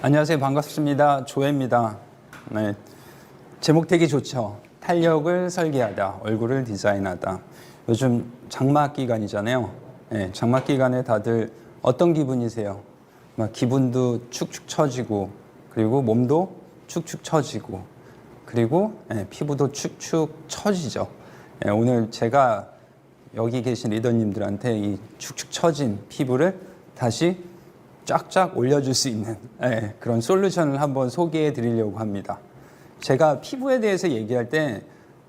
안녕하세요. 반갑습니다. 조회입니다. 네, 제목 되게 좋죠. 탄력을 설계하다, 얼굴을 디자인하다. 요즘 장마 기간이잖아요. 네, 장마 기간에 다들 어떤 기분이세요? 막 기분도 축축 처지고, 그리고 몸도 축축 처지고, 그리고 피부도 축축 처지죠. 오늘 제가 여기 계신 리더님들한테 이 축축 처진 피부를 다시 쫙쫙 올려줄 수 있는 그런 솔루션을 한번 소개해 드리려고 합니다. 제가 피부에 대해서 얘기할 때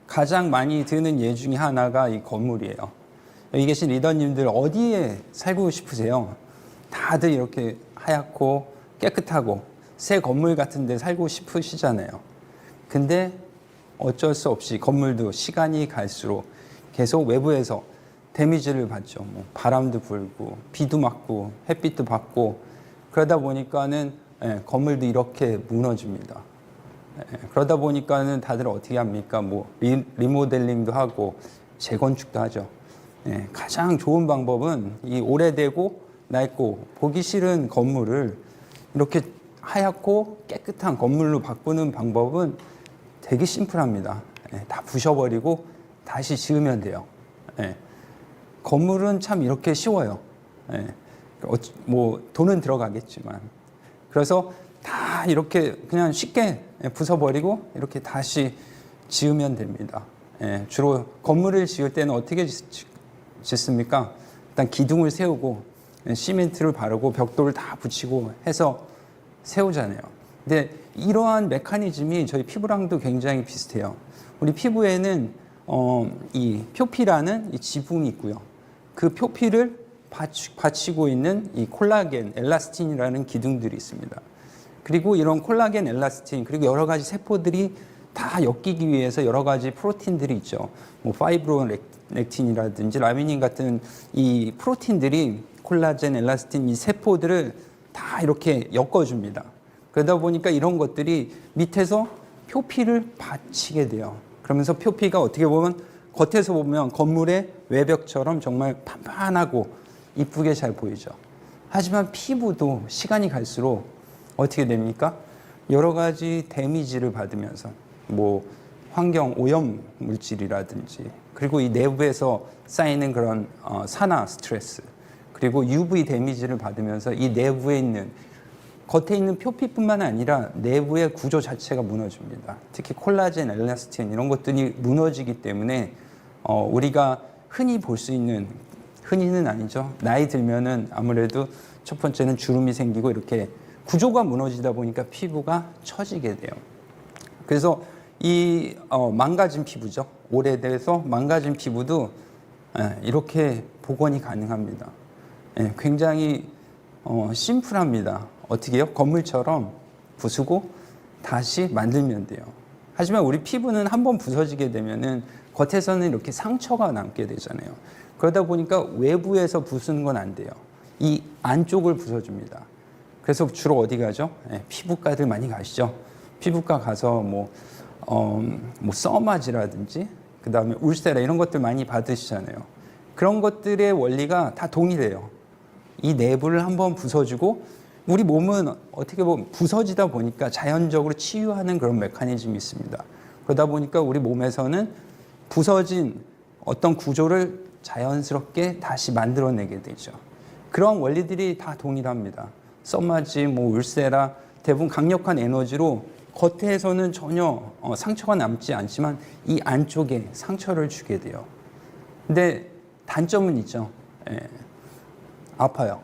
가장 많이 드는 예 중에 하나가 이 건물이에요. 여기 계신 리더님들 어디에 살고 싶으세요? 다들 이렇게 하얗고 깨끗하고 새 건물 같은 데 살고 싶으시잖아요. 근데 어쩔 수 없이 건물도 시간이 갈수록 계속 외부에서 데미지를 받죠. 뭐 바람도 불고 비도 맞고 햇빛도 받고 그러다 보니까는 건물도 이렇게 무너집니다. 그러다 보니까는 다들 어떻게 합니까? 뭐 리모델링도 하고 재건축도 하죠. 가장 좋은 방법은 이 오래되고 낡고 보기 싫은 건물을 이렇게 하얗고 깨끗한 건물로 바꾸는 방법은 되게 심플합니다. 다 부셔버리고 다시 지으면 돼요. 건물은 참 이렇게 쉬워요. 뭐 돈은 들어가겠지만 그래서 다 이렇게 그냥 쉽게 부숴버리고 이렇게 다시 지으면 됩니다. 주로 건물을 지을 때는 어떻게 짓습니까? 일단 기둥을 세우고 시멘트를 바르고 벽돌을 다 붙이고 해서 세우잖아요. 근데 이러한 메커니즘이 저희 피부랑도 굉장히 비슷해요. 우리 피부에는 이 표피라는 이 지붕이 있고요. 그 표피를 받치고 있는 이 콜라겐, 엘라스틴이라는 기둥들이 있습니다. 그리고 이런 콜라겐, 엘라스틴, 그리고 여러 가지 세포들이 다 엮이기 위해서 여러 가지 프로틴들이 있죠. 뭐 파이브로넥틴이라든지 라미닌 같은 이 프로틴들이 콜라겐, 엘라스틴 이 세포들을 다 이렇게 엮어줍니다. 그러다 보니까 이런 것들이 밑에서 표피를 받치게 돼요. 그러면서 표피가 어떻게 보면 겉에서 보면 건물의 외벽처럼 정말 판판하고 이쁘게 잘 보이죠. 하지만 피부도 시간이 갈수록 어떻게 됩니까? 여러 가지 데미지를 받으면서 뭐 환경 오염 물질이라든지 그리고 이 내부에서 쌓이는 그런 산화 스트레스 그리고 UV 데미지를 받으면서 이 내부에 있는 겉에 있는 표피뿐만 아니라 내부의 구조 자체가 무너집니다. 특히 콜라겐, 엘라스틴 이런 것들이 무너지기 때문에 우리가 흔히 볼 수 있는 흔히는 아니죠. 나이 들면은 아무래도 첫 번째는 주름이 생기고 이렇게 구조가 무너지다 보니까 피부가 처지게 돼요. 그래서 이 망가진 피부죠. 오래돼서 망가진 피부도 이렇게 복원이 가능합니다. 굉장히 심플합니다. 어떻게 해요? 건물처럼 부수고 다시 만들면 돼요. 하지만 우리 피부는 한번 부서지게 되면은 겉에서는 이렇게 상처가 남게 되잖아요. 그러다 보니까 외부에서 부수는 건 안 돼요. 이 안쪽을 부숴줍니다. 그래서 주로 어디 가죠? 피부과들 많이 가시죠. 피부과 가서 뭐 써마지라든지 그 다음에 울세라 이런 것들 많이 받으시잖아요. 그런 것들의 원리가 다 동일해요. 이 내부를 한번 부숴주고 우리 몸은 어떻게 보면 부서지다 보니까 자연적으로 치유하는 그런 메커니즘이 있습니다. 그러다 보니까 우리 몸에서는 부서진 어떤 구조를 자연스럽게 다시 만들어내게 되죠. 그런 원리들이 다 동일합니다. 써마지, 뭐 울세라 대부분 강력한 에너지로 겉에서는 전혀 상처가 남지 않지만 이 안쪽에 상처를 주게 돼요. 근데 단점은 있죠. 아파요.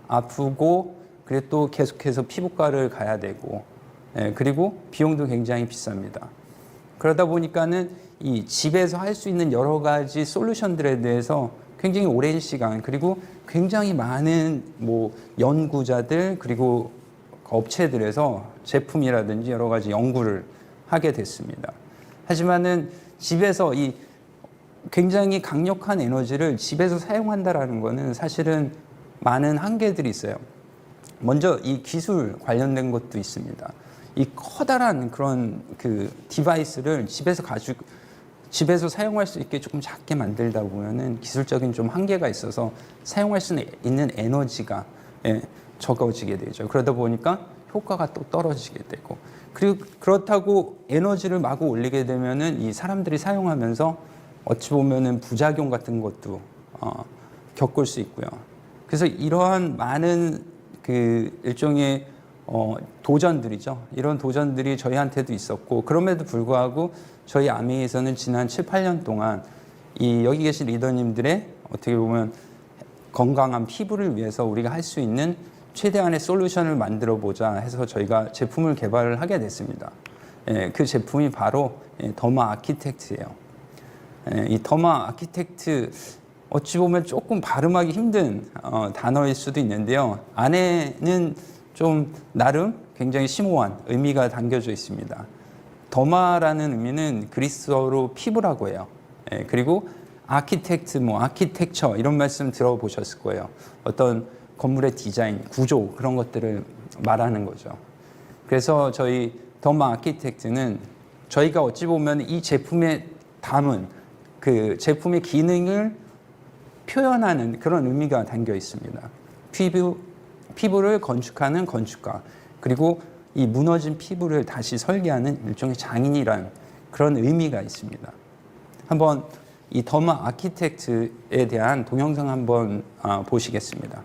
아프고 그리고 또 계속해서 피부과를 가야 되고 그리고 비용도 굉장히 비쌉니다. 그러다 보니까는 이 집에서 할 수 있는 여러 가지 솔루션들에 대해서 굉장히 오랜 시간 그리고 굉장히 많은 뭐 연구자들 그리고 업체들에서 제품이라든지 여러 가지 연구를 하게 됐습니다. 하지만은 집에서 이 굉장히 강력한 에너지를 집에서 사용한다라는 거는 사실은 많은 한계들이 있어요. 먼저 이 기술 관련된 것도 있습니다. 이 커다란 그런 그 디바이스를 집에서 사용할 수 있게 조금 작게 만들다 보면은 기술적인 좀 한계가 있어서 사용할 수 있는 에너지가 적어지게 되죠. 그러다 보니까 효과가 또 떨어지게 되고, 그리고 그렇다고 에너지를 마구 올리게 되면은 이 사람들이 사용하면서 어찌 보면은 부작용 같은 것도 겪을 수 있고요. 그래서 이러한 많은 그 일종의 도전들이죠. 이런 도전들이 저희한테도 있었고, 그럼에도 불구하고 저희 아미에서는 지난 7, 8년 동안 이 여기 계신 리더님들의 어떻게 보면 건강한 피부를 위해서 우리가 할 수 있는 최대한의 솔루션을 만들어 보자 해서 저희가 제품을 개발을 하게 됐습니다. 그 제품이 바로 더마 아키텍트예요. 이 더마 아키텍트 어찌 보면 조금 발음하기 힘든 단어일 수도 있는데요. 안에는 좀 나름 굉장히 심오한 의미가 담겨져 있습니다. 더마라는 의미는 그리스어로 피부라고 해요. 그리고 아키텍트, 아키텍처 이런 말씀 들어보셨을 거예요. 어떤 건물의 디자인, 구조 그런 것들을 말하는 거죠. 그래서 저희 더마 아키텍트는 저희가 어찌 보면 이 제품에 담은 그 제품의 기능을 표현하는 그런 의미가 담겨 있습니다. 피부를 건축하는 건축가, 그리고 이 무너진 피부를 다시 설계하는 일종의 장인이란 그런 의미가 있습니다. 한번 이 더마 아키텍트에 대한 동영상 한번 보시겠습니다.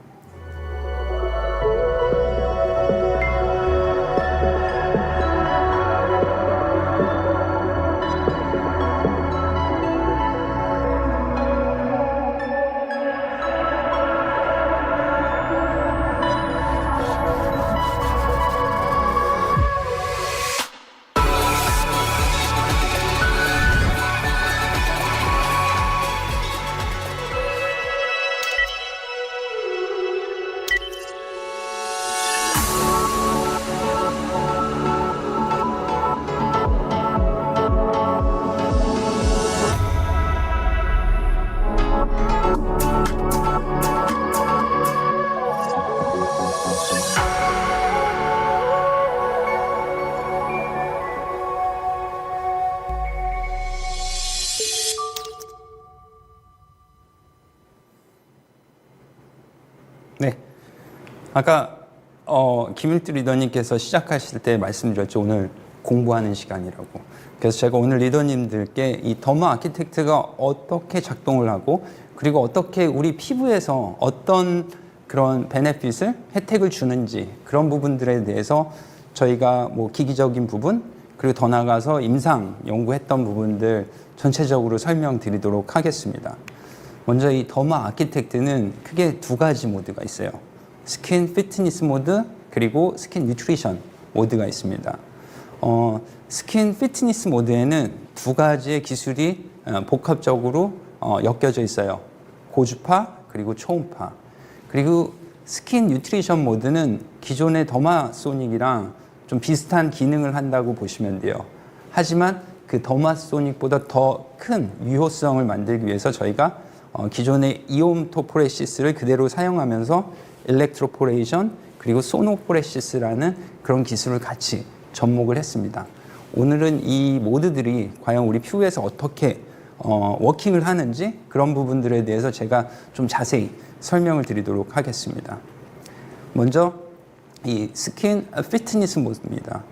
네, 아까 김일두 리더님께서 시작하실 때 말씀드렸죠. 오늘 공부하는 시간이라고. 그래서 제가 오늘 리더님들께 이 더마 아키텍트가 어떻게 작동을 하고, 그리고 어떻게 우리 피부에서 어떤 그런 베네핏을, 혜택을 주는지 그런 부분들에 대해서 저희가 뭐 기기적인 부분, 그리고 더 나아가서 임상 연구했던 부분들 전체적으로 설명드리도록 하겠습니다. 먼저 이 더마 아키텍트는 크게 두 가지 모드가 있어요. 스킨 피트니스 모드, 그리고 스킨 뉴트리션 모드가 있습니다. 스킨 피트니스 모드에는 두 가지의 기술이 복합적으로 엮여져 있어요. 고주파, 그리고 초음파. 그리고 스킨 뉴트리션 모드는 기존의 더마소닉이랑 좀 비슷한 기능을 한다고 보시면 돼요. 하지만 그 더마소닉보다 더 큰 유효성을 만들기 위해서 저희가 기존의 이옴토포레시스를 그대로 사용하면서 일렉트로포레이션, 그리고 소노포레시스라는 그런 기술을 같이 접목을 했습니다. 오늘은 이 모드들이 과연 우리 피부에서 어떻게 워킹을 하는지 그런 부분들에 대해서 제가 좀 자세히 설명을 드리도록 하겠습니다. 먼저 이 스킨 피트니스 모드입니다.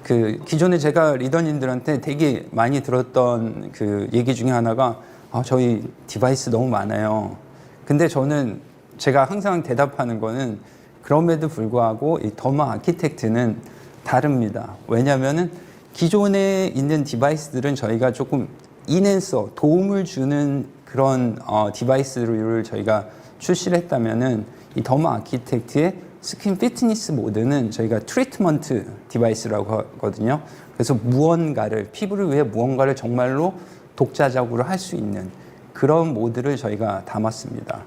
그 기존에 제가 리더님들한테 되게 많이 들었던 그 얘기 중에 하나가 저희 디바이스 너무 많아요. 근데 저는 제가 항상 대답하는 거는 그럼에도 불구하고 이 더마 아키텍트는 다릅니다. 왜냐하면은 기존에 있는 디바이스들은 저희가 조금 인핸서, 도움을 주는 그런 디바이스를 저희가 출시를 했다면은 이 더마 아키텍트의 스킨 피트니스 모드는 저희가 트리트먼트 디바이스라고 하거든요. 그래서 무언가를, 피부를 위해 무언가를 정말로 독자적으로 할 수 있는 그런 모드를 저희가 담았습니다.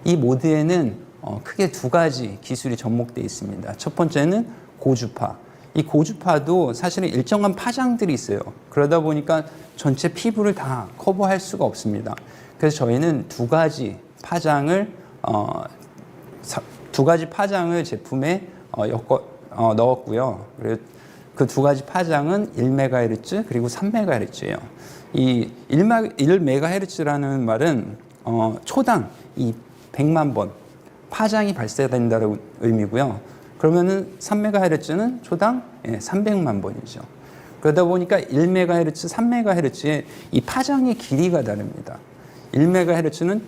이 모드에는 크게 두 가지 기술이 접목되어 있습니다. 첫 번째는 고주파. 이 고주파도 사실은 일정한 파장들이 있어요. 그러다 보니까 전체 피부를 다 커버할 수가 없습니다. 그래서 저희는 두 가지 파장을 제품에 넣었고요. 그 두 가지 파장은 1MHz 그리고 3MHz예요. 이 1MHz라는 말은 초당 이 100만 번 파장이 발생된다는 의미고요. 그러면은 3MHz는 초당 300만 번이죠. 그러다 보니까 1MHz, 3MHz의 이 파장의 길이가 다릅니다. 1MHz는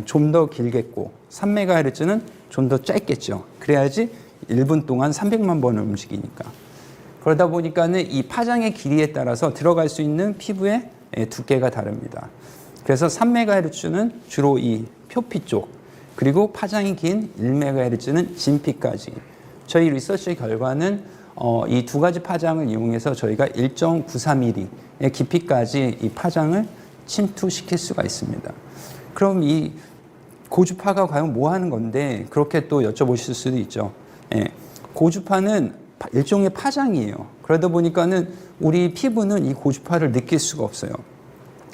좀 더 길겠고 3MHz는 좀 더 짧겠죠. 그래야지 1분 동안 300만 번을 움직이니까. 그러다 보니까는 이 파장의 길이에 따라서 들어갈 수 있는 피부의 두께가 다릅니다. 그래서 3MHz는 주로 이 표피 쪽, 그리고 파장이 긴 1MHz는 진피까지. 저희 리서치 결과는 이 두 가지 파장을 이용해서 저희가 1.94mm의 깊이까지 이 파장을 침투시킬 수가 있습니다. 그럼 이 고주파가 과연 뭐 하는 건데 그렇게 또 여쭤보실 수도 있죠. 고주파는 일종의 파장이에요. 그러다 보니까는 우리 피부는 이 고주파를 느낄 수가 없어요.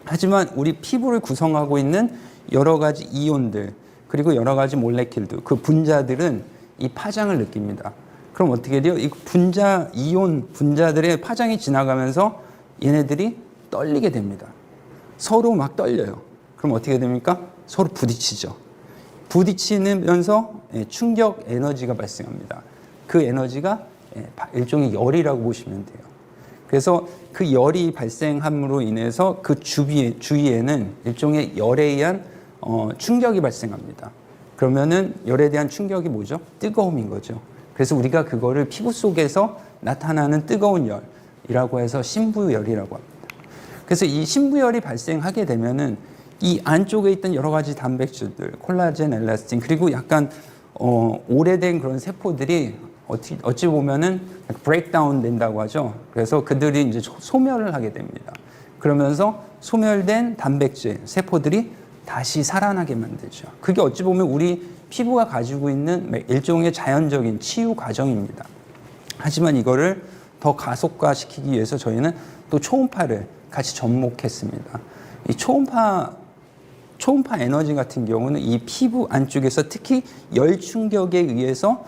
하지만 우리 피부를 구성하고 있는 여러 가지 이온들, 그리고 여러 가지 몰레큘들, 그 분자들은 이 파장을 느낍니다. 그럼 어떻게 돼요? 이 분자, 이온 분자들의 파장이 지나가면서 얘네들이 떨리게 됩니다. 서로 막 떨려요. 그럼 어떻게 됩니까? 서로 부딪히죠. 부딪히면서 충격 에너지가 발생합니다. 그 에너지가 일종의 열이라고 보시면 돼요. 그래서 그 열이 발생함으로 인해서 그 주위에는 일종의 열에 의한 충격이 발생합니다. 그러면은 열에 대한 충격이 뭐죠? 뜨거움인 거죠. 그래서 우리가 그거를 피부 속에서 나타나는 뜨거운 열이라고 해서 신부열이라고 합니다. 그래서 이 신부열이 발생하게 되면은 이 안쪽에 있던 여러 가지 단백질들, 콜라겐, 엘라스틴, 그리고 약간 오래된 그런 세포들이 어찌 보면은 브레이크다운 된다고 하죠. 그래서 그들이 이제 소멸을 하게 됩니다. 그러면서 소멸된 단백질, 세포들이 다시 살아나게 만들죠. 그게 어찌 보면 우리 피부가 가지고 있는 일종의 자연적인 치유 과정입니다. 하지만 이거를 더 가속화시키기 위해서 저희는 또 초음파를 같이 접목했습니다. 이 초음파 에너지 같은 경우는 이 피부 안쪽에서 특히 열 충격에 의해서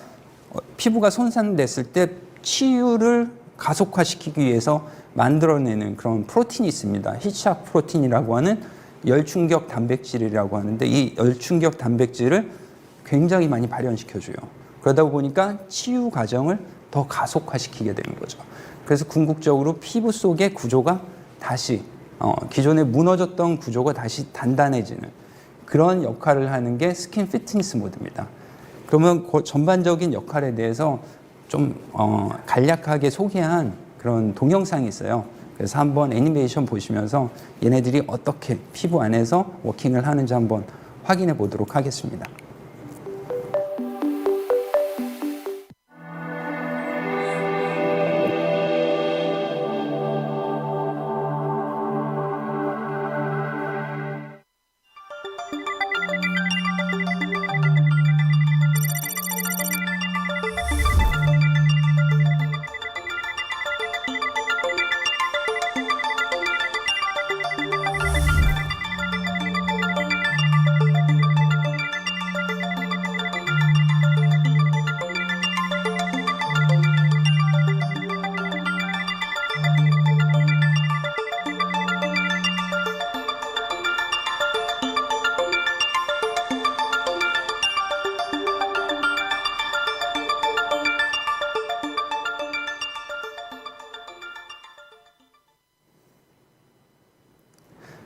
피부가 손상됐을 때 치유를 가속화시키기 위해서 만들어내는 그런 프로틴이 있습니다. 히치하크 프로틴이라고 하는 열충격 단백질이라고 하는데, 이 열충격 단백질을 굉장히 많이 발현시켜줘요. 그러다 보니까 치유 과정을 더 가속화시키게 되는 거죠. 그래서 궁극적으로 피부 속의 구조가 다시 기존에 무너졌던 구조가 다시 단단해지는 그런 역할을 하는 게 스킨 피트니스 모드입니다. 그러면 그 전반적인 역할에 대해서 좀 간략하게 소개한 그런 동영상이 있어요. 그래서 한번 애니메이션 보시면서 얘네들이 어떻게 피부 안에서 워킹을 하는지 한번 확인해 보도록 하겠습니다.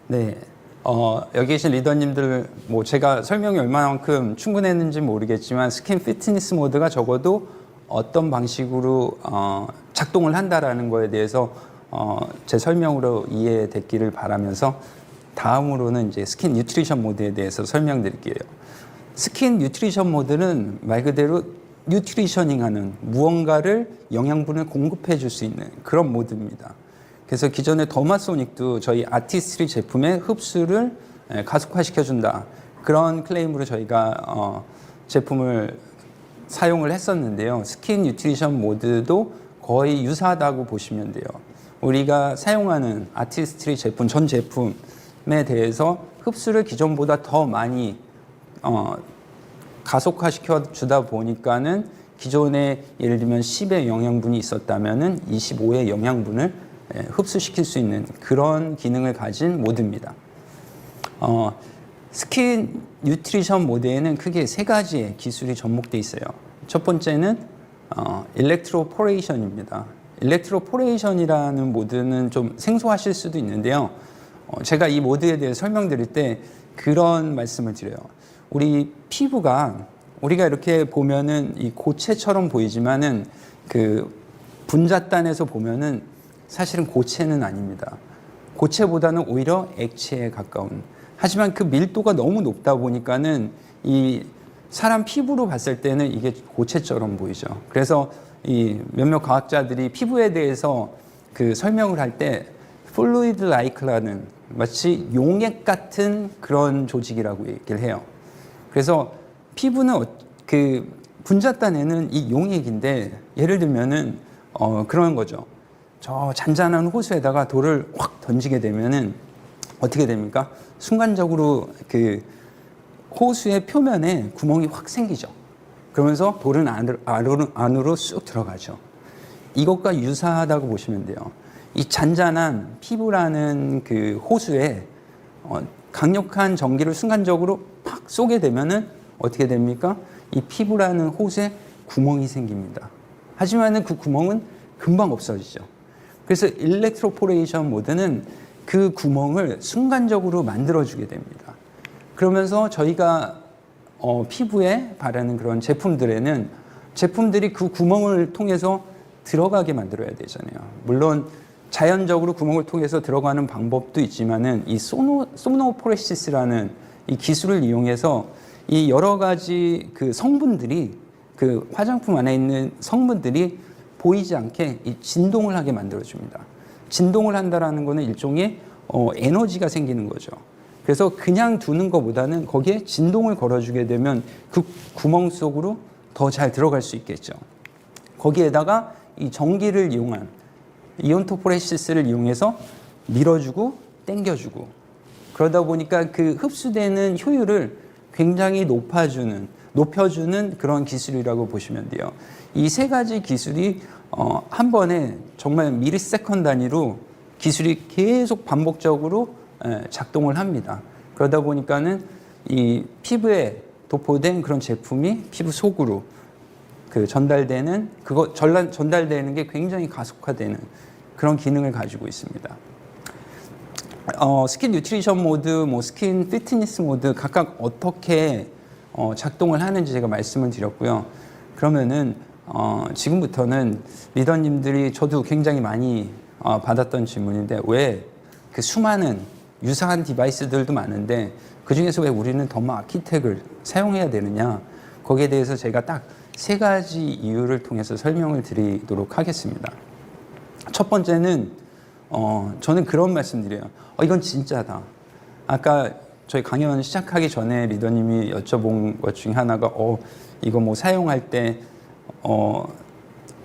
네, 여기 계신 리더님들, 뭐 제가 설명이 얼마만큼 충분했는지 모르겠지만 스킨 피트니스 모드가 적어도 어떤 방식으로 작동을 한다라는 거에 대해서 제 설명으로 이해됐기를 바라면서, 다음으로는 이제 스킨 뉴트리션 모드에 대해서 설명드릴게요. 스킨 뉴트리션 모드는 말 그대로 뉴트리셔닝하는, 무언가를 영양분을 공급해 줄 수 있는 그런 모드입니다. 그래서 기존의 더마소닉도 저희 아티스트리 제품의 흡수를 가속화시켜준다, 그런 클레임으로 저희가 제품을 사용을 했었는데요. 스킨 뉴트리션 모드도 거의 유사하다고 보시면 돼요. 우리가 사용하는 아티스트리 제품, 전 제품에 대해서 흡수를 기존보다 더 많이 가속화시켜 주다 보니까는 기존에 예를 들면 10의 영양분이 있었다면은 25의 영양분을 흡수시킬 수 있는 그런 기능을 가진 모드입니다. 스킨 뉴트리션 모드에는 크게 세 가지의 기술이 접목되어 있어요. 첫 번째는 일렉트로포레이션입니다. 일렉트로포레이션이라는 모드는 좀 생소하실 수도 있는데요. 제가 이 모드에 대해 설명드릴 때 그런 말씀을 드려요. 우리 피부가 우리가 이렇게 보면은 이 고체처럼 보이지만은 그 분자단에서 보면은 사실은 고체는 아닙니다. 고체보다는 오히려 액체에 가까운. 하지만 그 밀도가 너무 높다 보니까는 이 사람 피부로 봤을 때는 이게 고체처럼 보이죠. 그래서 이 몇몇 과학자들이 피부에 대해서 그 설명을 할 때 fluid like라는 마치 용액 같은 그런 조직이라고 얘기를 해요. 그래서 피부는 그 분자단에는 이 용액인데 예를 들면은 그런 거죠. 저 잔잔한 호수에다가 돌을 확 던지게 되면은 어떻게 됩니까? 순간적으로 그 호수의 표면에 구멍이 확 생기죠. 그러면서 돌은 안으로 쑥 들어가죠. 이것과 유사하다고 보시면 돼요. 이 잔잔한 피부라는 그 호수에 강력한 전기를 순간적으로 팍 쏘게 되면은 어떻게 됩니까? 이 피부라는 호수에 구멍이 생깁니다. 하지만은 그 구멍은 금방 없어지죠. 그래서 일렉트로포레이션 모드는 그 구멍을 순간적으로 만들어주게 됩니다. 그러면서 저희가 피부에 바르는 그런 제품들에는 제품들이 그 구멍을 통해서 들어가게 만들어야 되잖아요. 물론 자연적으로 구멍을 통해서 들어가는 방법도 있지만은 이 소노포레시스라는 이 기술을 이용해서 이 여러 가지 그 성분들이 그 화장품 안에 있는 성분들이 보이지 않게 이 진동을 하게 만들어줍니다. 진동을 한다라는 거는 일종의 에너지가 생기는 거죠. 그래서 그냥 두는 것보다는 거기에 진동을 걸어주게 되면 그 구멍 속으로 더 잘 들어갈 수 있겠죠. 거기에다가 이 전기를 이용한 이온토포레시스를 이용해서 밀어주고 당겨주고 그러다 보니까 그 흡수되는 효율을 굉장히 높여주는 그런 기술이라고 보시면 돼요. 이 세 가지 기술이 한 번에 정말 미리세컨 단위로 기술이 계속 반복적으로 작동을 합니다. 그러다 보니까는 이 피부에 도포된 그런 제품이 피부 속으로 그 전달되는 게 굉장히 가속화되는 그런 기능을 가지고 있습니다. 스킨 뉴트리션 모드, 스킨 피트니스 모드 각각 어떻게 작동을 하는지 제가 말씀을 드렸고요. 그러면은 지금부터는 리더님들이 저도 굉장히 많이 받았던 질문인데 왜 그 수많은 유사한 디바이스들도 많은데 그 중에서 왜 우리는 더마 아키텍을 사용해야 되느냐? 거기에 대해서 제가 딱 세 가지 이유를 통해서 설명을 드리도록 하겠습니다. 첫 번째는 저는 그런 말씀드려요. 이건 진짜다. 아까 저희 강연 시작하기 전에 리더님이 여쭤본 것 중에 하나가 이거 뭐 사용할 때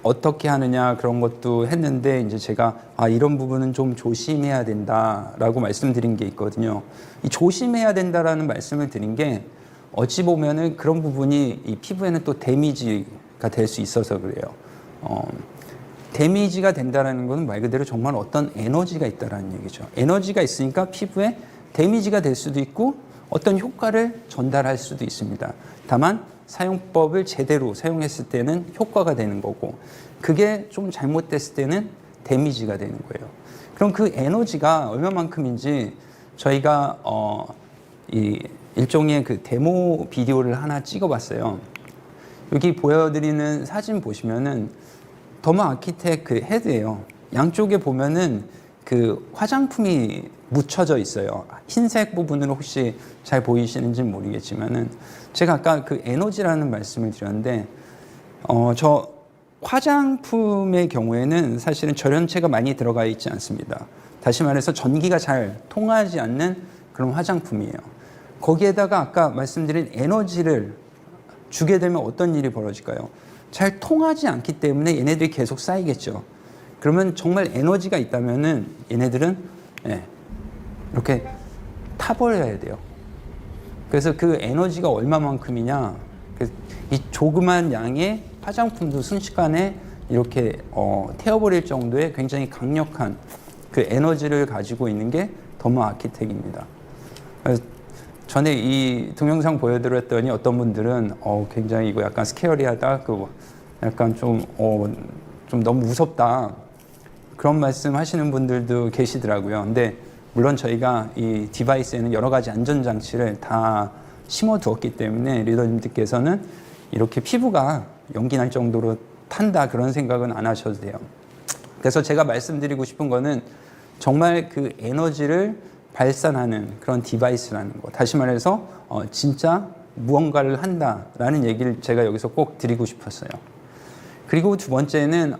어떻게 하느냐 그런 것도 했는데 이제 제가 이런 부분은 좀 조심해야 된다라고 말씀드린 게 있거든요. 이 조심해야 된다라는 말씀을 드린 게 어찌 보면은 그런 부분이 이 피부에는 또 데미지가 될 수 있어서 그래요. 데미지가 된다라는 것은 말 그대로 정말 어떤 에너지가 있다라는 얘기죠. 에너지가 있으니까 피부에 데미지가 될 수도 있고 어떤 효과를 전달할 수도 있습니다. 다만 사용법을 제대로 사용했을 때는 효과가 되는 거고 그게 좀 잘못됐을 때는 데미지가 되는 거예요. 그럼 그 에너지가 얼마만큼인지 저희가 이 일종의 그 데모 비디오를 하나 찍어봤어요. 여기 보여드리는 사진 보시면은 더마 아키텍 그 헤드예요. 양쪽에 보면은 그 화장품이 묻혀져 있어요. 흰색 부분으로 혹시 잘 보이시는지 모르겠지만은 제가 아까 그 에너지라는 말씀을 드렸는데 저 화장품의 경우에는 사실은 절연체가 많이 들어가 있지 않습니다. 다시 말해서 전기가 잘 통하지 않는 그런 화장품이에요. 거기에다가 아까 말씀드린 에너지를 주게 되면 어떤 일이 벌어질까요? 잘 통하지 않기 때문에 얘네들이 계속 쌓이겠죠. 그러면 정말 에너지가 있다면은 얘네들은 이렇게 타버려야 돼요. 그래서 그 에너지가 얼마만큼이냐, 이 조그만 양의 화장품도 순식간에 이렇게 태워버릴 정도의 굉장히 강력한 그 에너지를 가지고 있는 게 더마 아키텍입니다. 전에 이 동영상 보여드렸더니 어떤 분들은 굉장히 이거 약간 스케어리하다, 약간 좀 너무 무섭다. 그런 말씀 하시는 분들도 계시더라고요. 근데 물론 저희가 이 디바이스에는 여러 가지 안전장치를 다 심어 두었기 때문에 리더님들께서는 이렇게 피부가 연기 날 정도로 탄다 그런 생각은 안 하셔도 돼요. 그래서 제가 말씀드리고 싶은 거는 정말 그 에너지를 발산하는 그런 디바이스라는 거. 다시 말해서 진짜 무언가를 한다라는 얘기를 제가 여기서 꼭 드리고 싶었어요. 그리고 두 번째는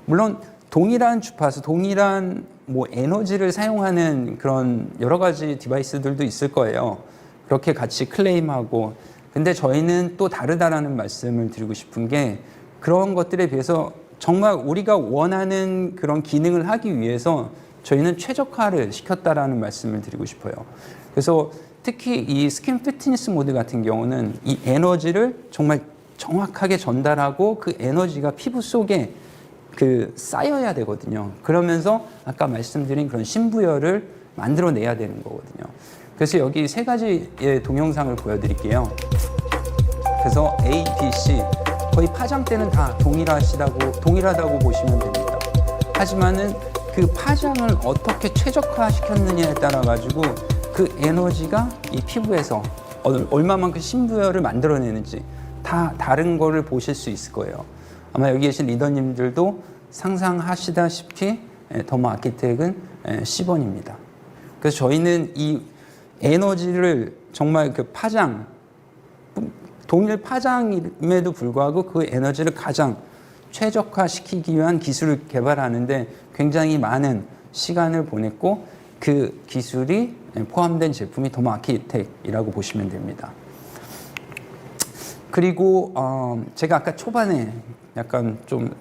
물론 동일한 주파수, 동일한 뭐 에너지를 사용하는 그런 여러 가지 디바이스들도 있을 거예요. 그렇게 같이 클레임하고. 근데 저희는 또 다르다라는 말씀을 드리고 싶은 게 그런 것들에 비해서 정말 우리가 원하는 그런 기능을 하기 위해서 저희는 최적화를 시켰다라는 말씀을 드리고 싶어요. 그래서 특히 이 스킨 피트니스 모드 같은 경우는 이 에너지를 정말 정확하게 전달하고 그 에너지가 피부 속에 쌓여야 되거든요. 그러면서 아까 말씀드린 그런 신부열을 만들어내야 되는 거거든요. 그래서 여기 세 가지의 동영상을 보여드릴게요. 그래서 A, B, C 거의 파장대는 다 동일하다고 보시면 됩니다. 하지만은 그 파장을 어떻게 최적화시켰느냐에 따라 가지고 그 에너지가 이 피부에서 얼마만큼 신부열을 만들어내는지 다 다른 거를 보실 수 있을 거예요. 아마 여기 계신 리더님들도 상상하시다시피 더모 아키텍은 10원입니다. 그래서 저희는 이 에너지를 정말 그 파장, 동일 파장임에도 불구하고 그 에너지를 가장 최적화시키기 위한 기술을 개발하는데 굉장히 많은 시간을 보냈고 그 기술이 포함된 제품이 더모 아키텍이라고 보시면 됩니다. 그리고 제가 아까 초반에 약간 좀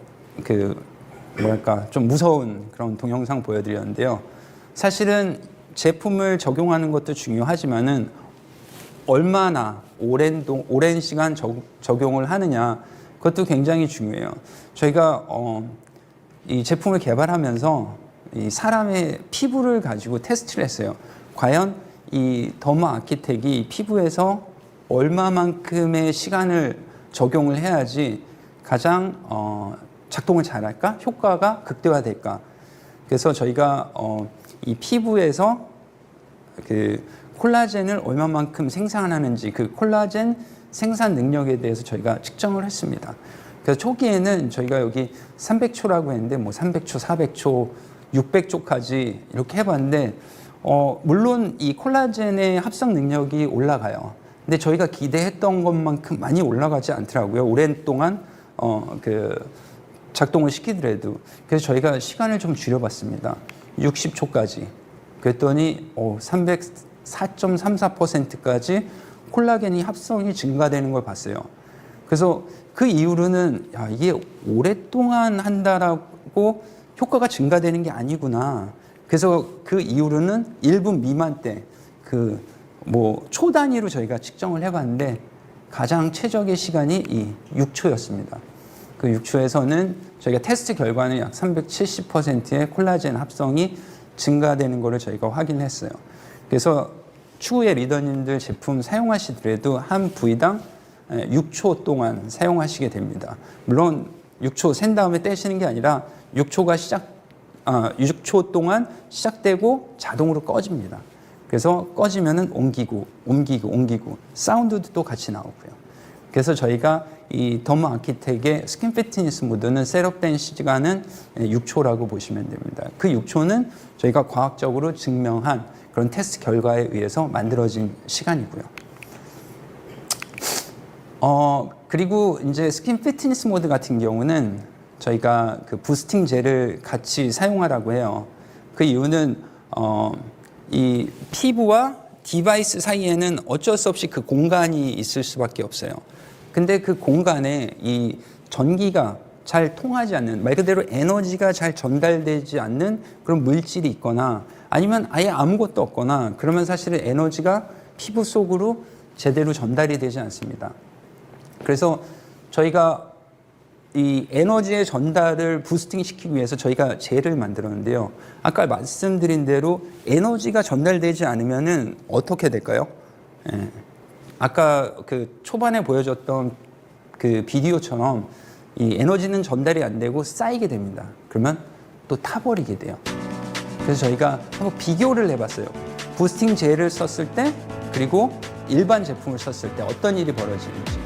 좀 무서운 그런 동영상 보여드렸는데요. 사실은 제품을 적용하는 것도 중요하지만은 얼마나 오랜 시간 적용을 하느냐 그것도 굉장히 중요해요. 저희가 이 제품을 개발하면서 이 사람의 피부를 가지고 테스트를 했어요. 과연 이 더모 아키텍이 피부에서 얼마만큼의 시간을 적용을 해야지 가장 작동을 잘할까? 효과가 극대화될까? 그래서 저희가 이 피부에서 그 콜라겐을 얼마만큼 생산하는지 그 콜라겐 생산 능력에 대해서 저희가 측정을 했습니다. 그래서 초기에는 저희가 여기 300초라고 했는데 뭐 300초, 400초, 600초까지 이렇게 해봤는데 물론 이 콜라겐의 합성 능력이 올라가요. 근데 저희가 기대했던 것만큼 많이 올라가지 않더라고요. 오랜동안 작동을 시키더라도. 그래서 저희가 시간을 좀 줄여봤습니다. 60초까지. 그랬더니 4.34%까지 콜라겐이 합성이 증가되는 걸 봤어요. 그래서 그 이후로는 이게 오랫동안 한다라고 효과가 증가되는 게 아니구나. 그래서 그 이후로는 1분 미만 때 초 단위로 저희가 측정을 해봤는데 가장 최적의 시간이 이 6초였습니다. 그 6초에서는 저희가 테스트 결과는 약 370%의 콜라겐 합성이 증가되는 것을 저희가 확인했어요. 그래서 추후에 리더님들 제품 사용하시더라도 한 부위당 6초 동안 사용하시게 됩니다. 물론 6초 센 다음에 떼시는 게 아니라 6초 동안 시작되고 자동으로 꺼집니다. 그래서 꺼지면은 옮기고 사운드도 또 같이 나오고요. 그래서 저희가 이 더모 아키텍의 스킨 피트니스 모드는 셋업된 시간은 6초라고 보시면 됩니다. 그 6초는 저희가 과학적으로 증명한 그런 테스트 결과에 의해서 만들어진 시간이고요. 그리고 이제 스킨 피트니스 모드 같은 경우는 저희가 그 부스팅 젤을 같이 사용하라고 해요. 그 이유는 이 피부와 디바이스 사이에는 어쩔 수 없이 그 공간이 있을 수밖에 없어요. 근데 그 공간에 이 전기가 잘 통하지 않는, 말 그대로 에너지가 잘 전달되지 않는 그런 물질이 있거나 아니면 아예 아무것도 없거나 그러면 사실은 에너지가 피부 속으로 제대로 전달이 되지 않습니다. 그래서 저희가 이 에너지의 전달을 부스팅 시키기 위해서 저희가 젤을 만들었는데요. 아까 말씀드린 대로 에너지가 전달되지 않으면은 어떻게 될까요? 아까 그 초반에 보여줬던 그 비디오처럼 이 에너지는 전달이 안 되고 쌓이게 됩니다. 그러면 또 타버리게 돼요. 그래서 저희가 한번 비교를 해봤어요. 부스팅 젤을 썼을 때 그리고 일반 제품을 썼을 때 어떤 일이 벌어지는지.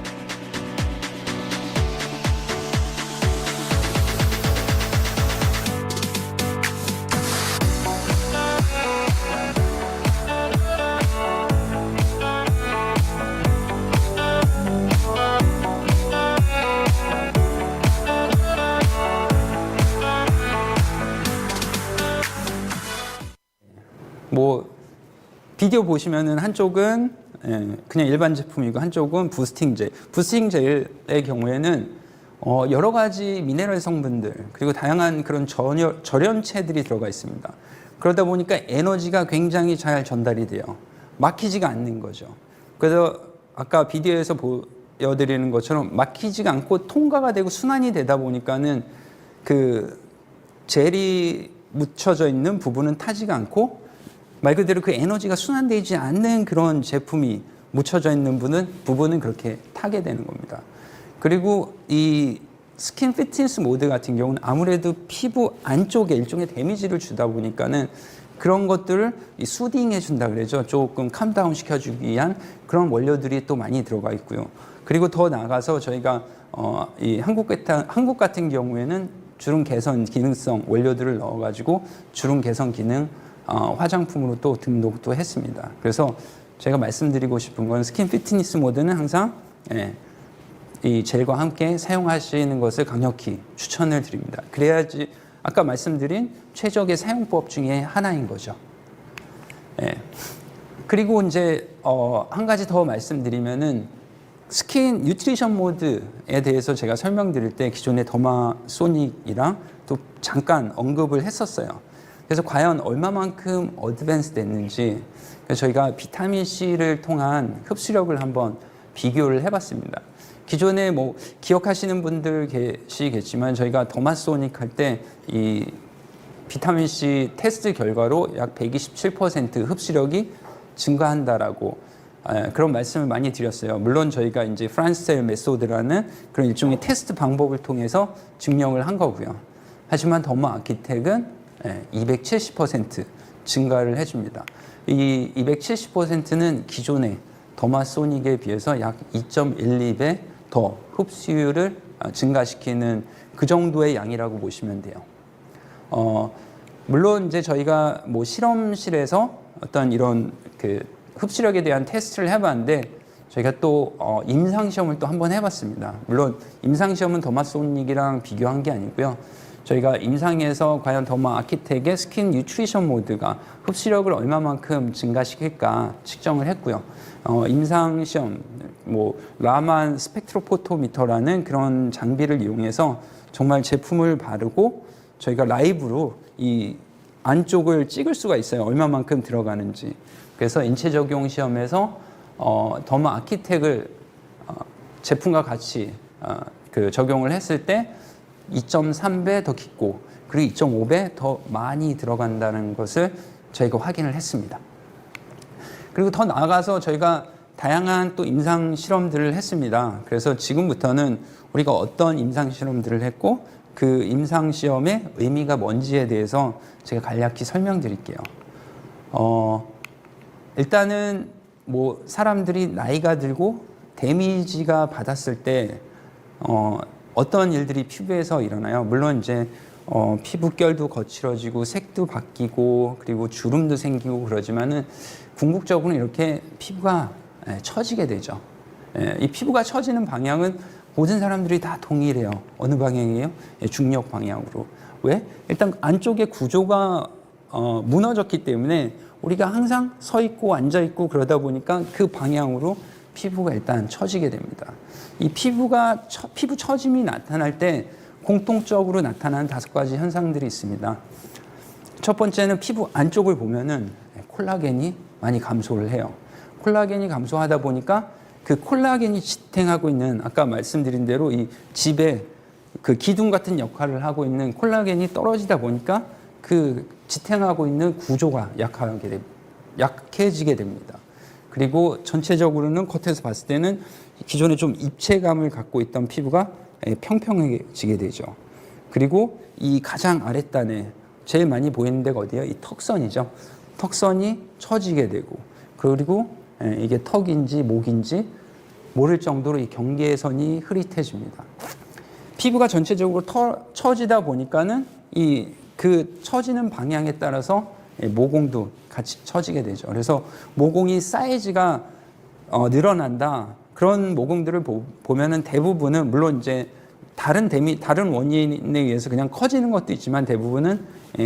뭐 비디오 보시면은 한쪽은 그냥 일반 제품이고 한쪽은 부스팅 젤. 부스팅 젤의 경우에는 여러 가지 미네랄 성분들 그리고 다양한 그런 절연체들이 들어가 있습니다. 그러다 보니까 에너지가 굉장히 잘 전달이 돼요. 막히지가 않는 거죠. 그래서 아까 비디오에서 보여드리는 것처럼 막히지가 않고 통과가 되고 순환이 되다 보니까는 그 젤이 묻혀져 있는 부분은 타지가 않고 말 그대로 그 에너지가 순환되지 않는 그런 제품이 묻혀져 있는 부분은 그렇게 타게 되는 겁니다. 그리고 이 스킨 피트니스 모드 같은 경우는 아무래도 피부 안쪽에 일종의 데미지를 주다 보니까는 그런 것들을 수딩해 준다 그러죠. 조금 캄다운 시켜주기 위한 그런 원료들이 또 많이 들어가 있고요. 그리고 더 나아가서 저희가 이 한국 같은 경우에는 주름 개선 기능성 원료들을 넣어가지고 주름 개선 기능 화장품으로 또 등록도 했습니다. 그래서 제가 말씀드리고 싶은 건 스킨 피트니스 모드는 항상 이 젤과 함께 사용하시는 것을 강력히 추천을 드립니다. 그래야지 아까 말씀드린 최적의 사용법 중에 하나인 거죠. 그리고 이제 한 가지 더 말씀드리면은 스킨 뉴트리션 모드에 대해서 제가 설명드릴 때 기존의 더마소닉이랑 또 잠깐 언급을 했었어요. 그래서 과연 얼마만큼 어드밴스 됐는지 저희가 비타민C를 통한 흡수력을 한번 비교를 해봤습니다. 기존에 뭐 기억하시는 분들 계시겠지만 저희가 더마소닉 할 때 이 비타민C 테스트 결과로 약 127% 흡수력이 증가한다라고 그런 말씀을 많이 드렸어요. 물론 저희가 이제 프란스셀 메소드라는 그런 일종의 테스트 방법을 통해서 증명을 한 거고요. 하지만 더마 아키텍은 270% 증가를 해줍니다. 이 270%는 기존의 더마소닉에 비해서 약 2.12배 더 흡수율을 증가시키는 그 정도의 양이라고 보시면 돼요. 물론 이제 저희가 뭐 실험실에서 어떤 이런 그 흡수력에 대한 테스트를 해봤는데 저희가 또 임상시험을 또 한번 해봤습니다. 물론 임상시험은 더마소닉이랑 비교한 게 아니고요. 저희가 임상에서 과연 더마 아키텍의 스킨 뉴트리션 모드가 흡수력을 얼마만큼 증가시킬까 측정을 했고요. 임상시험, 뭐 라만 스펙트로포토미터라는 그런 장비를 이용해서 정말 제품을 바르고 저희가 라이브로 이 안쪽을 찍을 수가 있어요. 얼마만큼 들어가는지. 그래서 인체 적용 시험에서 더마 아키텍을 제품과 같이 그 적용을 했을 때 2.3배 더 깊고 그리고 2.5배 더 많이 들어간다는 것을 저희가 확인을 했습니다. 그리고 더 나아가서 저희가 다양한 또 임상 실험들을 했습니다. 그래서 지금부터는 우리가 어떤 임상 실험들을 했고 그 임상 시험의 의미가 뭔지에 대해서 제가 간략히 설명드릴게요. 일단은 뭐 사람들이 나이가 들고 데미지가 받았을 때 어떤 일들이 피부에서 일어나요? 물론 이제 피부결도 거칠어지고 색도 바뀌고 그리고 주름도 생기고 그러지만은 궁극적으로는 이렇게 피부가 처지게 되죠. 이 피부가 처지는 방향은 모든 사람들이 다 동일해요. 어느 방향이에요? 중력 방향으로. 왜? 일단 안쪽의 구조가 무너졌기 때문에 우리가 항상 서 있고 앉아 있고 그러다 보니까 그 방향으로 피부가 일단 처지게 됩니다. 이 피부 처짐이 나타날 때 공통적으로 나타나는 5가지 현상들이 있습니다. 첫 번째는 피부 안쪽을 보면은 콜라겐이 많이 감소를 해요. 콜라겐이 감소하다 보니까 그 콜라겐이 지탱하고 있는 아까 말씀드린 대로 이 집에 그 기둥 같은 역할을 하고 있는 콜라겐이 떨어지다 보니까 그 지탱하고 있는 구조가 약해지게 됩니다. 그리고 전체적으로는 겉에서 봤을 때는 기존에 좀 입체감을 갖고 있던 피부가 평평해지게 되죠. 그리고 이 가장 아랫단에 제일 많이 보이는 데가 어디예요? 이 턱선이죠. 턱선이 처지게 되고, 그리고 이게 턱인지 목인지 모를 정도로 이 경계선이 흐릿해집니다. 피부가 전체적으로 처지다 보니까는 그 처지는 방향에 따라서 모공도 같이 처지게 되죠. 그래서 모공이 사이즈가 늘어난다. 그런 모공들을 보면은 대부분은 물론 이제 다른 원인에 의해서 그냥 커지는 것도 있지만 대부분은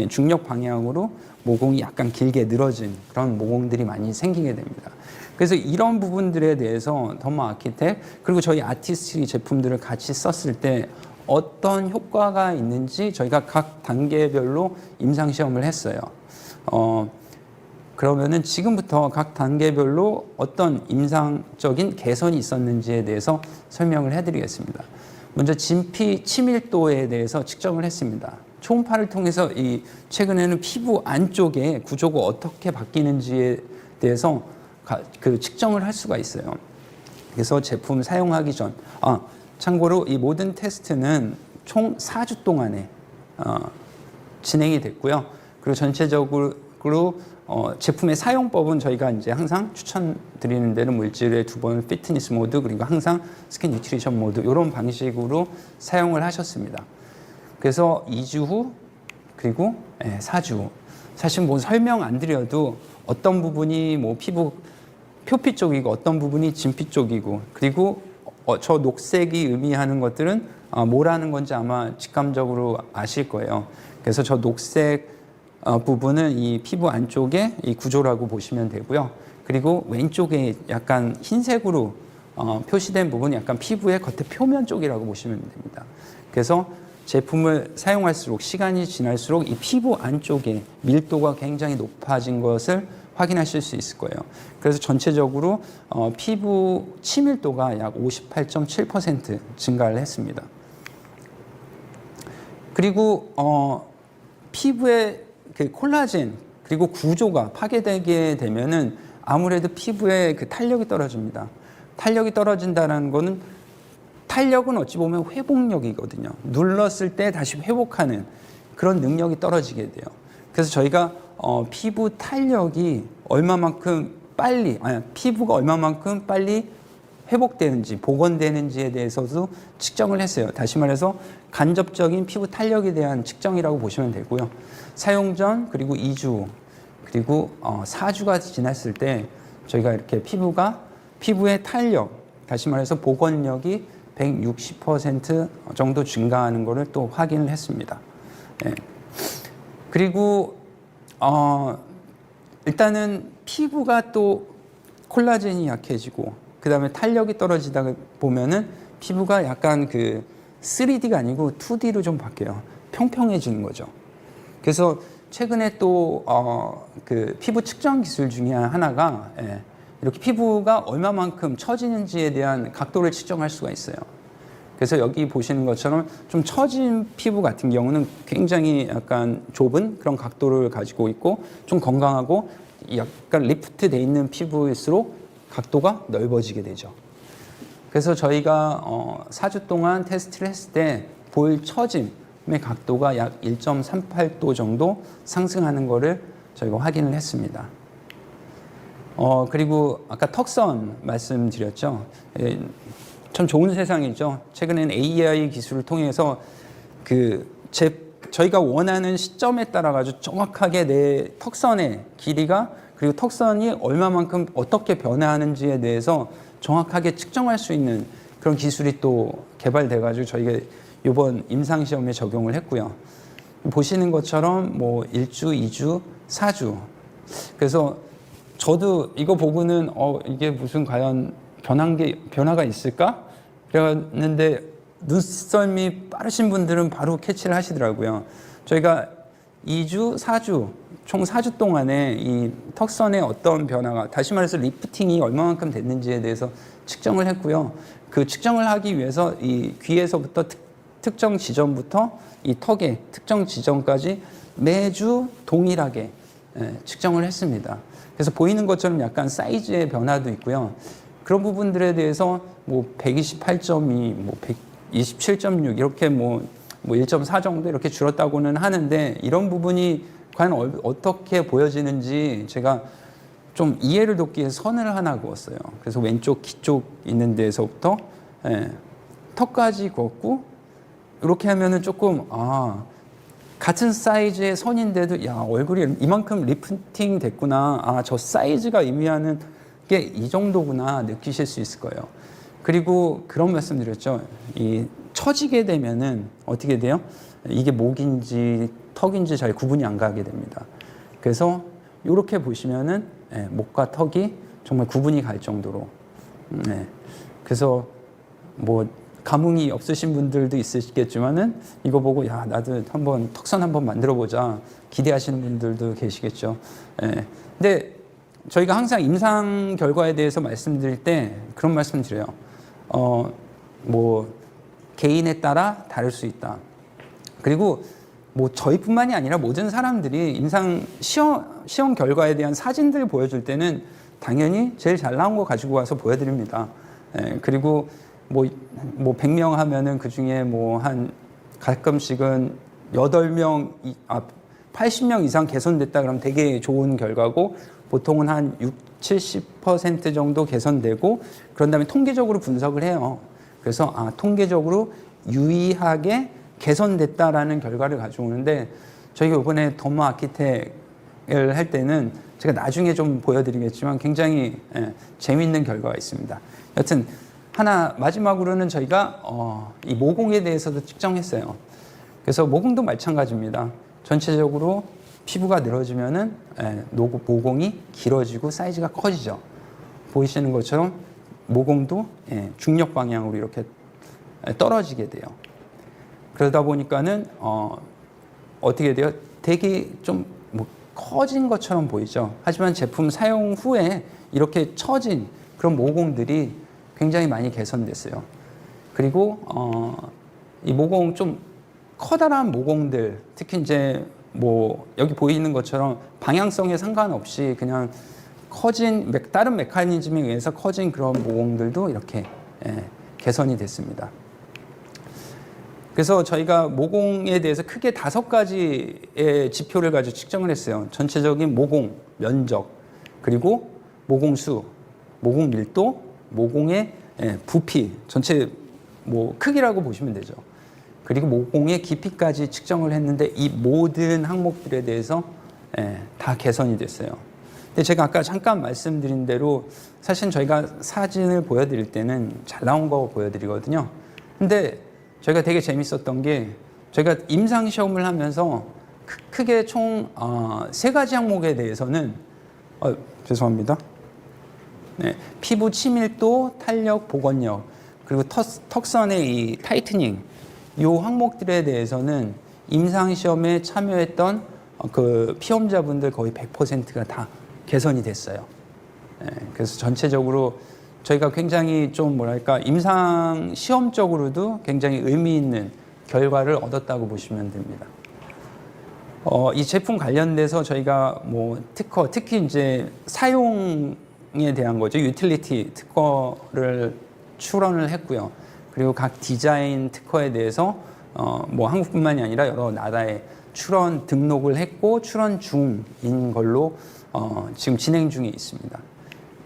중력 방향으로 모공이 약간 길게 늘어진 그런 모공들이 많이 생기게 됩니다. 그래서 이런 부분들에 대해서 더모 아키텍 그리고 저희 아티스트리 제품들을 같이 썼을 때 어떤 효과가 있는지 저희가 각 단계별로 임상시험을 했어요. 그러면은 지금부터 각 단계별로 어떤 임상적인 개선이 있었는지에 대해서 설명을 해드리겠습니다. 먼저 진피 치밀도에 대해서 측정을 했습니다. 초음파를 통해서 최근에는 피부 안쪽의 구조가 어떻게 바뀌는지에 대해서 그 측정을 할 수가 있어요. 그래서 제품 사용하기 전, 참고로 이 모든 테스트는 총 4주 동안에 진행이 됐고요. 그리고 전체적으로 제품의 사용법은 저희가 이제 항상 추천드리는 데는 일주일에 2번 피트니스 모드 그리고 항상 스킨 뉴트리션 모드 이런 방식으로 사용을 하셨습니다. 그래서 2주 후 그리고 4주 후 사실 뭐 설명 안 드려도 어떤 부분이 뭐 피부 표피 쪽이고 어떤 부분이 진피 쪽이고 그리고 저 녹색이 의미하는 것들은 뭐라는 건지 아마 직감적으로 아실 거예요. 그래서 저 녹색 부분은 이 피부 안쪽의 이 구조라고 보시면 되고요. 그리고 왼쪽에 약간 흰색으로 표시된 부분이 약간 피부의 겉에 표면 쪽이라고 보시면 됩니다. 그래서 제품을 사용할수록 시간이 지날수록 이 피부 안쪽에 밀도가 굉장히 높아진 것을 확인하실 수 있을 거예요. 그래서 전체적으로 피부 치밀도가 약 58.7% 증가를 했습니다. 그리고 피부의 그 콜라겐 그리고 구조가 파괴되게 되면은 아무래도 피부에 그 탄력이 떨어집니다. 탄력이 떨어진다는 거는 탄력은 어찌 보면 회복력이거든요. 눌렀을 때 다시 회복하는 그런 능력이 떨어지게 돼요. 그래서 저희가 피부 탄력이 피부가 얼마만큼 빨리 회복되는지 복원되는지에 대해서도 측정을 했어요. 다시 말해서 간접적인 피부 탄력에 대한 측정이라고 보시면 되고요. 사용 전 그리고 2주 그리고 4주가 지났을 때 저희가 이렇게 피부의 탄력 다시 말해서 복원력이 160% 정도 증가하는 것을 또 확인을 했습니다. 그리고 일단은 피부가 또 콜라겐이 약해지고 그 다음에 탄력이 떨어지다 보면은 피부가 약간 그 3D가 아니고 2D로 좀 바뀌어요. 평평해지는 거죠. 그래서 최근에 또 그 피부 측정 기술 중에 하나가 이렇게 피부가 얼마만큼 처지는지에 대한 각도를 측정할 수가 있어요. 그래서 여기 보시는 것처럼 좀 처진 피부 같은 경우는 굉장히 약간 좁은 그런 각도를 가지고 있고 좀 건강하고 약간 리프트 돼 있는 피부일수록 각도가 넓어지게 되죠. 그래서 저희가 4주 동안 테스트를 했을 때 볼 처짐의 각도가 약 1.38도 정도 상승하는 것을 저희가 확인을 했습니다. 그리고 아까 턱선 말씀드렸죠. 참 좋은 세상이죠. 최근에는 AI 기술을 통해서 저희가 원하는 시점에 따라 가지고 정확하게 내 턱선의 길이가 그리고 턱선이 얼마만큼 어떻게 변화하는지에 대해서 정확하게 측정할 수 있는 그런 기술이 또 개발돼 가지고 저희가 이번 임상시험에 적용을 했고요. 보시는 것처럼 뭐 1주, 2주, 4주. 그래서 저도 이거 보고는 이게 무슨 과연 변화가 있을까? 그랬는데 눈썰미 빠르신 분들은 바로 캐치를 하시더라고요. 저희가 2주, 4주, 총 4주 동안에 이 턱선의 어떤 변화가 다시 말해서 리프팅이 얼마만큼 됐는지에 대해서 측정을 했고요. 그 측정을 하기 위해서 이 귀에서부터 특정 지점부터 이 턱의 특정 지점까지 매주 동일하게 측정을 했습니다. 그래서 보이는 것처럼 약간 사이즈의 변화도 있고요. 그런 부분들에 대해서 뭐 128점이 뭐 27.6 이렇게 뭐 1.4 정도 이렇게 줄었다고는 하는데 이런 부분이 과연 어떻게 보여지는지 제가 좀 이해를 돕기 위해서 선을 하나 그었어요. 그래서 왼쪽 귀 쪽 있는 데서부터 턱까지 그었고 이렇게 하면은 조금 같은 사이즈의 선인데도 야 얼굴이 이만큼 리프팅 됐구나. 저 사이즈가 의미하는 게 이 정도구나 느끼실 수 있을 거예요. 그리고 그런 말씀드렸죠. 이 처지게 되면은 어떻게 돼요? 이게 목인지 턱인지 잘 구분이 안 가게 됩니다. 그래서 이렇게 보시면은 목과 턱이 정말 구분이 갈 정도로 그래서 뭐 감흥이 없으신 분들도 있으시겠지만은 이거 보고 야 나도 한번 턱선 한번 만들어 보자 기대하시는 분들도 계시겠죠. 근데 저희가 항상 임상 결과에 대해서 말씀드릴 때 그런 말씀 드려요. 뭐 개인에 따라 다를 수 있다. 그리고 뭐 저희뿐만이 아니라 모든 사람들이 임상 시험 결과에 대한 사진들 보여줄 때는 당연히 제일 잘 나온 거 가지고 와서 보여드립니다. 그리고 뭐 100명 하면은 그 중에 뭐 한 가끔씩은 8명, 80명 이상 개선됐다 그러면 되게 좋은 결과고 보통은 한 60-70% 정도 개선되고 그런 다음에 통계적으로 분석을 해요. 그래서 통계적으로 유의하게 개선됐다라는 결과를 가져오는데 저희가 이번에 더마 아키텍을 할 때는 제가 나중에 좀 보여드리겠지만 굉장히 재미있는 결과가 있습니다. 여튼 하나 마지막으로는 저희가 이 모공에 대해서도 측정했어요. 그래서 모공도 마찬가지입니다. 전체적으로 피부가 늘어지면은 모공이 길어지고 사이즈가 커지죠. 보이시는 것처럼 모공도 중력 방향으로 이렇게 떨어지게 돼요. 그러다 보니까는 어떻게 돼요? 되게 좀 뭐 커진 것처럼 보이죠. 하지만 제품 사용 후에 이렇게 처진 그런 모공들이 굉장히 많이 개선됐어요. 그리고 이 모공 좀 커다란 모공들, 특히 이제 뭐 여기 보이는 것처럼 방향성에 상관없이 그냥 커진 다른 메커니즘에 의해서 커진 그런 모공들도 이렇게 개선이 됐습니다. 그래서 저희가 모공에 대해서 크게 5가지의 지표를 가지고 측정을 했어요. 전체적인 모공 면적, 그리고 모공 수, 모공 밀도, 모공의 부피, 전체 뭐 크기라고 보시면 되죠. 그리고 모공의 깊이까지 측정을 했는데 이 모든 항목들에 대해서 다 개선이 됐어요. 근데 제가 아까 잠깐 말씀드린 대로 사실 저희가 사진을 보여드릴 때는 잘 나온 거 보여드리거든요. 근데 저희가 되게 재밌었던 게 저희가 임상 시험을 하면서 크게 총 3가지 항목에 대해서는 죄송합니다. 피부 치밀도, 탄력, 복원력, 그리고 턱선의 이 타이트닝 이 항목들에 대해서는 임상 시험에 참여했던 그 피험자분들 거의 100%가 다 개선이 됐어요. 그래서 전체적으로 저희가 굉장히 좀 뭐랄까 임상 시험적으로도 굉장히 의미 있는 결과를 얻었다고 보시면 됩니다. 이 제품 관련돼서 저희가 뭐 특히 이제 사용에 대한 거죠. 유틸리티 특허를 출원을 했고요. 그리고 각 디자인 특허에 대해서 뭐 한국뿐만이 아니라 여러 나라에 출원 등록을 했고 출원 중인 걸로 지금 진행 중에 있습니다.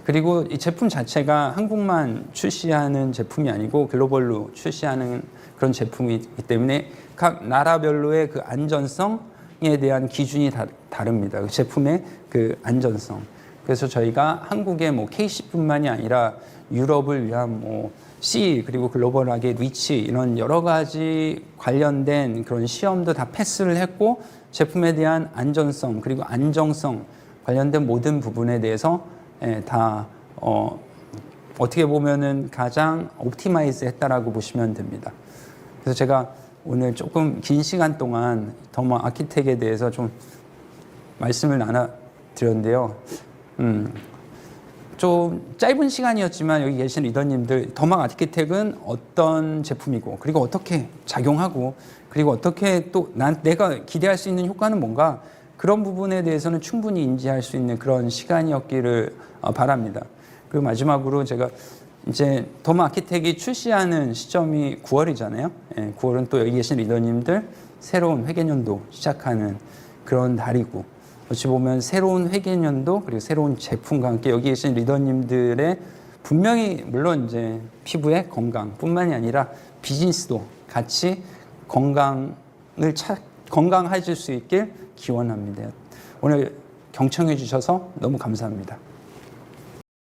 그리고 이 제품 자체가 한국만 출시하는 제품이 아니고 글로벌로 출시하는 그런 제품이기 때문에 각 나라별로의 그 안전성에 대한 기준이 다릅니다. 그 제품의 그 안전성. 그래서 저희가 한국의 뭐 KC뿐만이 아니라 유럽을 위한 뭐 C 그리고 글로벌하게 리치 이런 여러 가지 관련된 그런 시험도 다 패스를 했고 제품에 대한 안전성 그리고 안정성 관련된 모든 부분에 대해서 다 어떻게 보면은 가장 옵티마이즈 했다라고 보시면 됩니다. 그래서 제가 오늘 조금 긴 시간 동안 더마 아키텍에 대해서 좀 말씀을 나눠드렸는데요. 좀 짧은 시간이었지만 여기 계신 리더님들 더마 아키텍은 어떤 제품이고 그리고 어떻게 작용하고 그리고 어떻게 또 내가 기대할 수 있는 효과는 뭔가 그런 부분에 대해서는 충분히 인지할 수 있는 그런 시간이었기를 바랍니다. 그리고 마지막으로 제가 이제 돔 아키텍이 출시하는 시점이 9월이잖아요. 9월은 또 여기 계신 리더님들 새로운 회계년도 시작하는 그런 달이고, 어찌 보면 새로운 회계년도 그리고 새로운 제품과 함께 여기 계신 리더님들의 분명히 물론 이제 피부의 건강뿐만이 아니라 비즈니스도 같이 건강해질 수 있길 기원합니다. 오늘 경청해 주셔서 너무 감사합니다.